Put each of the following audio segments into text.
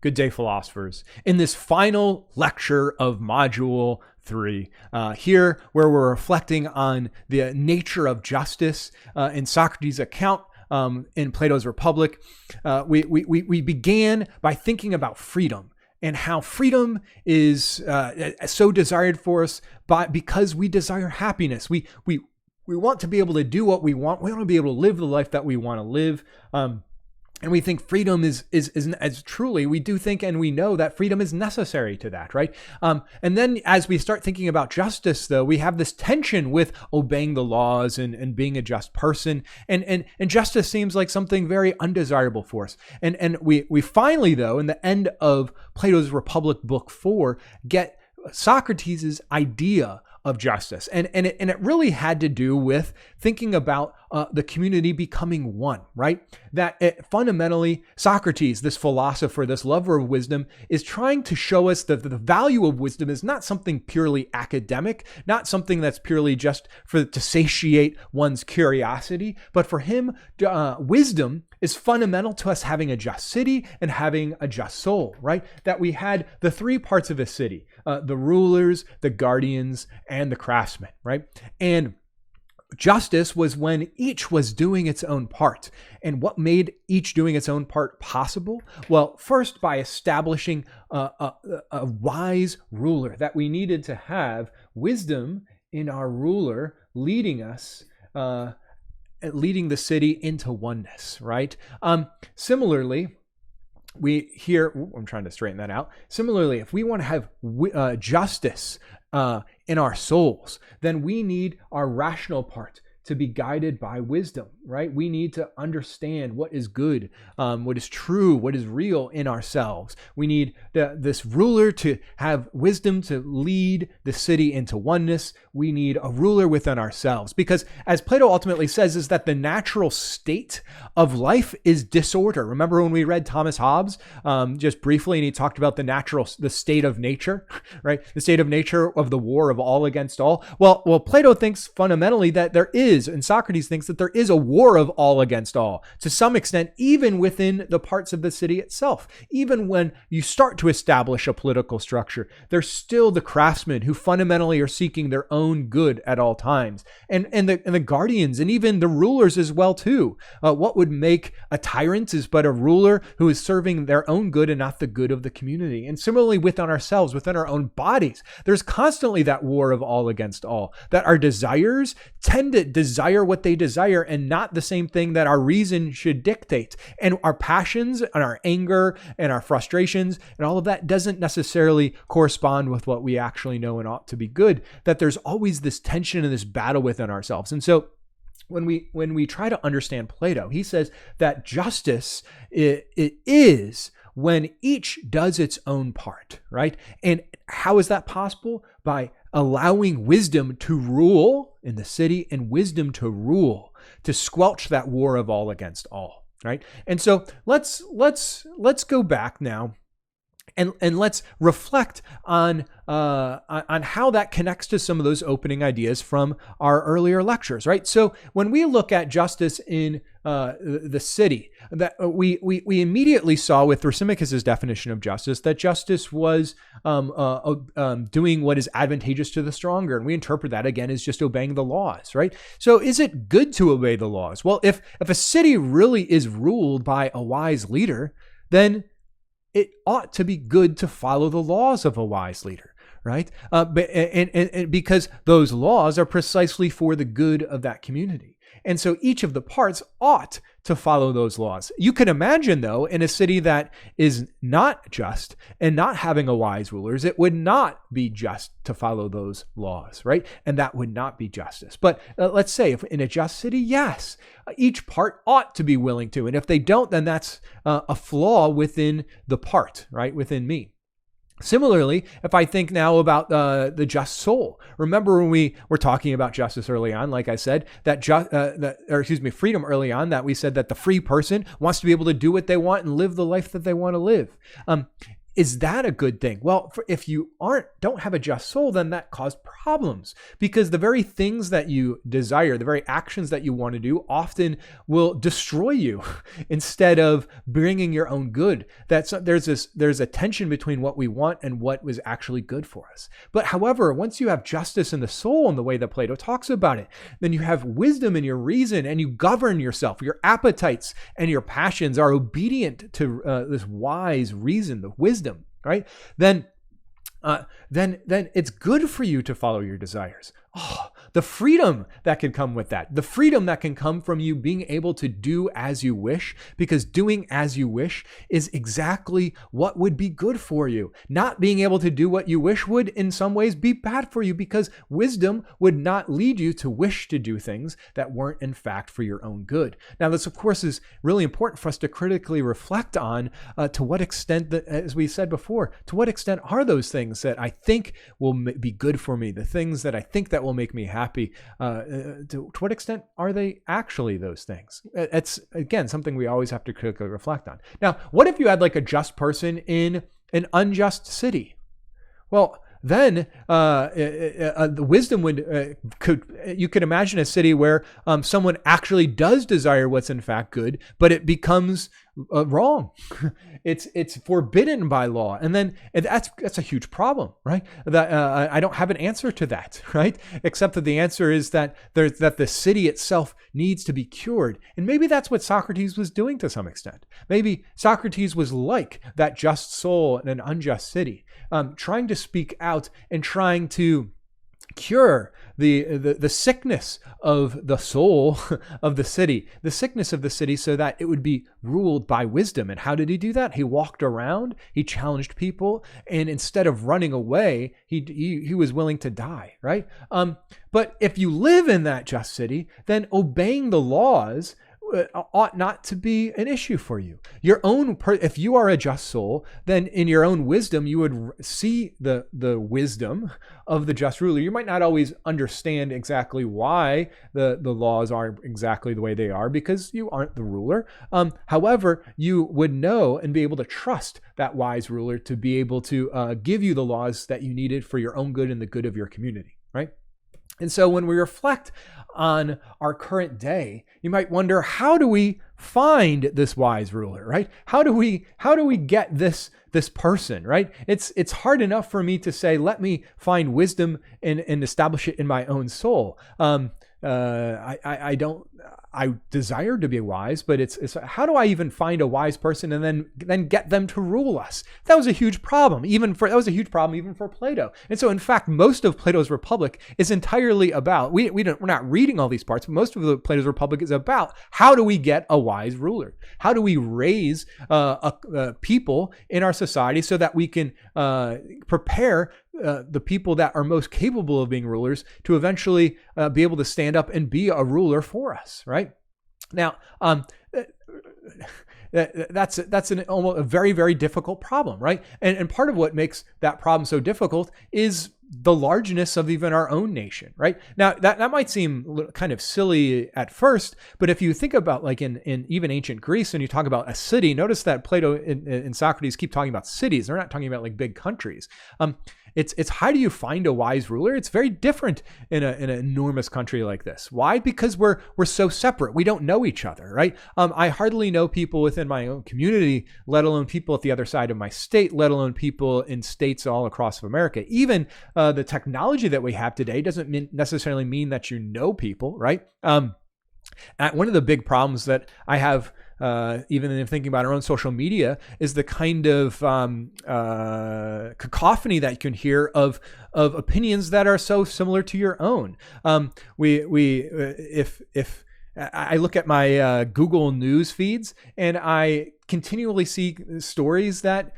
Good day, philosophers. In this final lecture of Module 3, here where we're reflecting on the nature of justice in Socrates' account in Plato's Republic, we began by thinking about freedom and how freedom is so desired for us because we desire happiness. We want to be able to do what we want. We want to be able to live the life that we want to live. And we think freedom is as truly, we do think and we know that freedom is necessary to that, right? And then as we start thinking about justice, though, we have this tension with obeying the laws and being a just person. And justice seems like something very undesirable for us. And we finally, though, in the end of Plato's Republic, Book 4, get Socrates' idea of justice. And it really had to do with thinking about the community becoming one, right? Fundamentally, Socrates, this philosopher, this lover of wisdom, is trying to show us that the value of wisdom is not something purely academic, not something that's purely just to satiate one's curiosity, but for him, wisdom is fundamental to us having a just city and having a just soul, right? That we had the three parts of a city, the rulers, the guardians, and the craftsmen, right? And justice was when each was doing its own part. And what made each doing its own part possible? Well, first by establishing a wise ruler, that we needed to have wisdom in our ruler leading us, leading the city into oneness, right? Similarly, I'm trying to straighten that out. Similarly, if we want to have justice in our souls, then we need our rational part to be guided by wisdom, right? We need to understand what is good, what is true, what is real in ourselves. We need this ruler to have wisdom to lead the city into oneness. We need a ruler within ourselves, because as Plato ultimately says, is that the natural state of life is disorder. Remember when we read Thomas Hobbes just briefly, and he talked about the state of nature, right? The state of nature of the war of all against all. Well, Plato thinks fundamentally that there is, and Socrates thinks that there is a war of all against all, to some extent, even within the parts of the city itself. Even when you start to establish a political structure, there's still the craftsmen who fundamentally are seeking their own good at all times, and the guardians, and even the rulers as well too. What would make a tyrant is but a ruler who is serving their own good and not the good of the community. And similarly within ourselves, within our own bodies, there's constantly that war of all against all, that our desires tend to desire what they desire and not the same thing that our reason should dictate. And our passions and our anger and our frustrations and all of that doesn't necessarily correspond with what we actually know and ought to be good, that there's always this tension and this battle within ourselves. And so when we try to understand Plato, he says that justice it is when each does its own part, right? And how is that possible? By allowing wisdom to rule in the city, and wisdom to rule, to squelch that war of all against all, right? And so let's go back now and let's reflect on how that connects to some of those opening ideas from our earlier lectures, right? So when we look at justice in the city, that we immediately saw with Thrasymachus' definition of justice that justice was doing what is advantageous to the stronger, and we interpret that again as just obeying the laws, right? So is it good to obey the laws? Well, if a city really is ruled by a wise leader, then it ought to be good to follow the laws of a wise leader, right? And because those laws are precisely for the good of that community. And so each of the parts ought to follow those laws. You can imagine, though, in a city that is not just and not having a wise rulers, it would not be just to follow those laws, right? And that would not be justice. But let's say if in a just city, yes, each part ought to be willing to. And if they don't, then that's a flaw within the part, right? Within me. Similarly, if I think now about the just soul, remember when we were talking about justice early on, like I said, freedom early on, that we said that the free person wants to be able to do what they want and live the life that they want to live. is that a good thing? Well, if you don't have a just soul, then that causes problems, because the very things that you desire, the very actions that you want to do, often will destroy you instead of bringing your own good. There's a tension between what we want and what was actually good for us. But however, once you have justice in the soul in the way that Plato talks about it, then you have wisdom in your reason, and you govern yourself. Your appetites and your passions are obedient to this wise reason, the wisdom. Right? Then it's good for you to follow your desires. Oh, the freedom that can come with that, the freedom that can come from you being able to do as you wish, because doing as you wish is exactly what would be good for you. Not being able to do what you wish would in some ways be bad for you, because wisdom would not lead you to wish to do things that weren't in fact for your own good. Now, this of course is really important for us to critically reflect on to what extent, as we said before, to what extent are those things that I think will be good for me, the things that I think that will make me happy, to what extent are they actually those things? It's, again, something we always have to critically reflect on. Now, what if you had like a just person in an unjust city? Well, then the wisdom would you could imagine a city where someone actually does desire what's in fact good, but it becomes wrong. It's forbidden by law, and then that's a huge problem, right? That I don't have an answer to that, right? Except that the answer is that the city itself needs to be cured, and maybe that's what Socrates was doing to some extent. Maybe Socrates was like that just soul in an unjust city, trying to speak out and trying to cure the sickness of the soul of the city, the sickness of the city, so that it would be ruled by wisdom. And how did he do that? He walked around, he challenged people, and instead of running away, he was willing to die, right? But if you live in that just city, then obeying the laws ought not to be an issue for you. If you are a just soul, then in your own wisdom, you would see the wisdom of the just ruler. You might not always understand exactly why the laws are exactly the way they are, because you aren't the ruler. However, you would know and be able to trust that wise ruler to be able to give you the laws that you needed for your own good and the good of your community, right? And so when we reflect on our current day, you might wonder, how do we find this wise ruler, right? How do we get this person, right? It's hard enough for me to say, let me find wisdom and establish it in my own soul. I desire to be wise, but it's how do I even find a wise person and then get them to rule us? That was a huge problem, even for Plato. And so, in fact, most of Plato's Republic is entirely about, we're not reading all these parts, but most of Plato's Republic is about how do we get a wise ruler? How do we raise people in our society so that we can prepare the people that are most capable of being rulers to eventually be able to stand up and be a ruler for us, right? Now, that's almost a very, very difficult problem, right? And part of what makes that problem so difficult is the largeness of even our own nation, right? Now, that might seem kind of silly at first, but if you think about, like, in even ancient Greece, and you talk about a city, notice that Plato and Socrates keep talking about cities. They're not talking about like big countries. It's how do you find a wise ruler? It's very different in an enormous country like this. Why? Because we're so separate. We don't know each other, right? I hardly know people within my own community, let alone people at the other side of my state, let alone people in states all across America. Even the technology that we have today doesn't necessarily mean that you know people, right? One of the big problems that I have, even in thinking about our own social media, is the kind of cacophony that you can hear of opinions that are so similar to your own. If I look at my Google News feeds, and I continually see stories that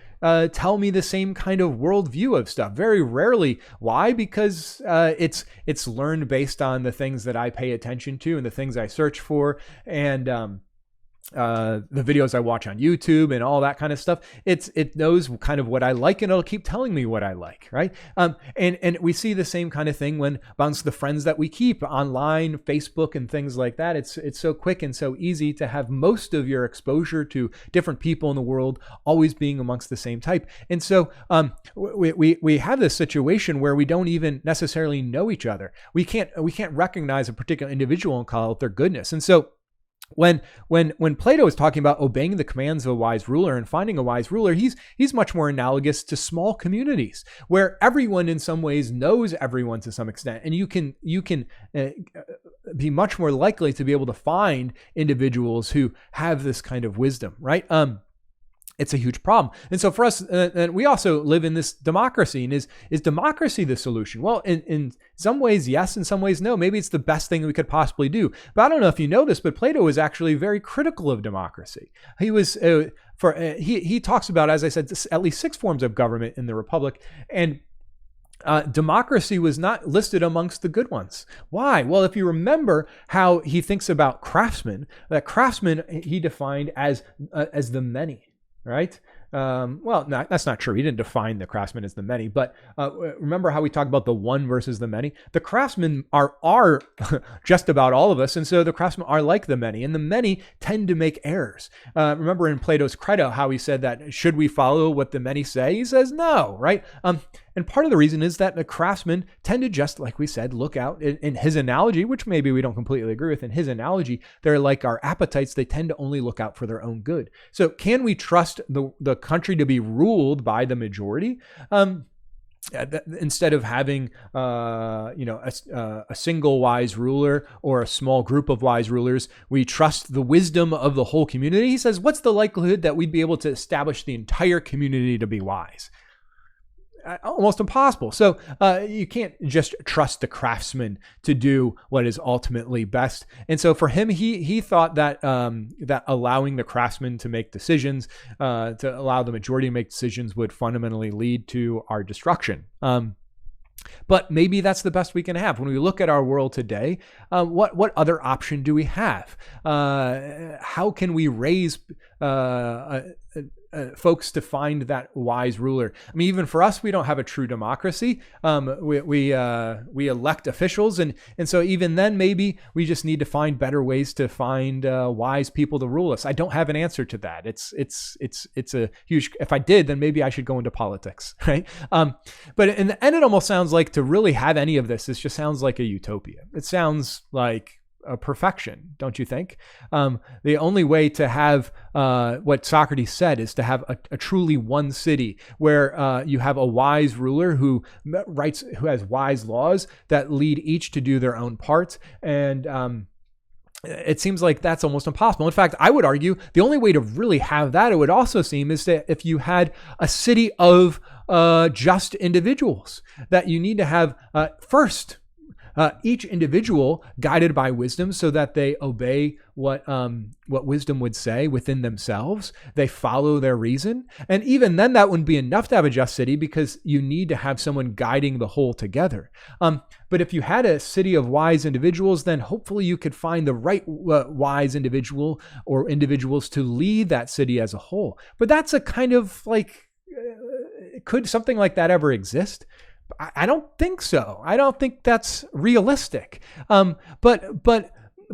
tell me the same kind of worldview of stuff. Very rarely. Why? Because it's learned based on the things that I pay attention to and the things I search for, and the videos I watch on YouTube and all that kind of stuff. It knows kind of what I like, and it'll keep telling me what I like, right? And we see the same kind of thing when amongst the friends that we keep online, Facebook and things like that. It's so quick and so easy to have most of your exposure to different people in the world always being amongst the same type. And so we have this situation where we don't even necessarily know each other. We can't recognize a particular individual and call out their goodness. And so when Plato is talking about obeying the commands of a wise ruler and finding a wise ruler, he's much more analogous to small communities where everyone in some ways knows everyone to some extent, and you can be much more likely to be able to find individuals who have this kind of wisdom, right? It's a huge problem. And so for us, and we also live in this democracy. And is democracy the solution? Well, in some ways, yes. In some ways, no. Maybe it's the best thing we could possibly do. But I don't know if you know this, but Plato was actually very critical of democracy. He was he talks about, as I said, at least 6 forms of government in the Republic, and democracy was not listed amongst the good ones. Why? Well, if you remember how he thinks about craftsmen, that craftsmen he defined as the many. Right? Well, no, that's not true. He didn't define the craftsmen as the many, but remember how we talked about the one versus the many? The craftsmen are just about all of us, and so the craftsmen are like the many, and the many tend to make errors. Remember in Plato's Crito how he said that should we follow what the many say? He says no, right? And part of the reason is that the craftsmen tend to just, like we said, look out. In his analogy, which maybe we don't completely agree with, in his analogy, they're like our appetites. They tend to only look out for their own good. So can we trust the country to be ruled by the majority? Instead of having a single wise ruler or a small group of wise rulers, we trust the wisdom of the whole community. He says, what's the likelihood that we'd be able to establish the entire community to be wise? Almost impossible. So you can't just trust the craftsman to do what is ultimately best. And so for him, he thought that that allowing the craftsman to make decisions, to allow the majority to make decisions, would fundamentally lead to our destruction. But maybe that's the best we can have. When we look at our world today, what other option do we have? How can we raise folks to find that wise ruler? I mean, even for us, we don't have a true democracy. We elect officials, and so even then, maybe we just need to find better ways to find wise people to rule us. I don't have an answer to that. It's a huge. If I did, then maybe I should go into politics, right? But in the end, it almost sounds like to really have any of this, it just sounds like a utopia. It sounds like a perfection, don't you think? The only way to have what Socrates said is to have a truly one city where you have a wise ruler who has wise laws that lead each to do their own part. And it seems like that's almost impossible. In fact, I would argue the only way to really have that, it would also seem, is that if you had a city of just individuals, that you need to have first each individual guided by wisdom so that they obey what wisdom would say within themselves. They follow their reason. And even then, that wouldn't be enough to have a just city, because you need to have someone guiding the whole together. But if you had a city of wise individuals, then hopefully you could find the right wise individual or individuals to lead that city as a whole. But that's a kind of like, could something like that ever exist? I don't think so. I don't think that's realistic. But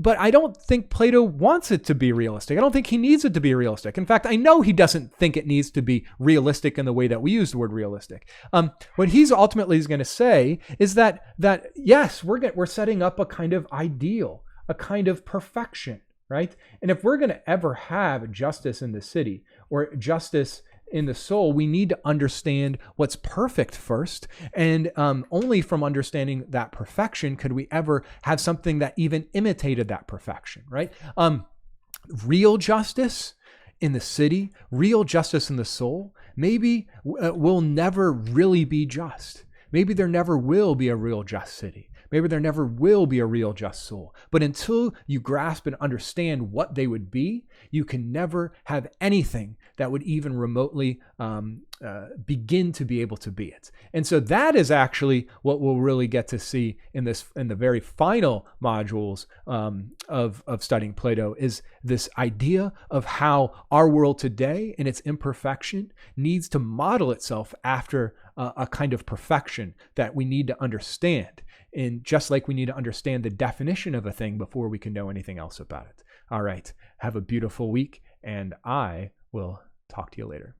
I don't think Plato wants it to be realistic. I don't think he needs it to be realistic. In fact, I know he doesn't think it needs to be realistic in the way that we use the word realistic. What he's ultimately is going to say is that yes, we're setting up a kind of ideal, a kind of perfection, right? And if we're going to ever have justice in the city or justice in the soul, we need to understand what's perfect first. And only from understanding that perfection could we ever have something that even imitated that perfection, right? Real justice in the city, real justice in the soul, maybe will never really be just. Maybe there never will be a real just city. Maybe there never will be a real just soul. But until you grasp and understand what they would be, you can never have anything that would even remotely begin to be able to be it. And so that is actually what we'll really get to see in the very final modules of studying Plato, is this idea of how our world today in its imperfection needs to model itself after a kind of perfection that we need to understand. And just like we need to understand the definition of a thing before we can know anything else about it. All right. Have a beautiful week, and I will talk to you later.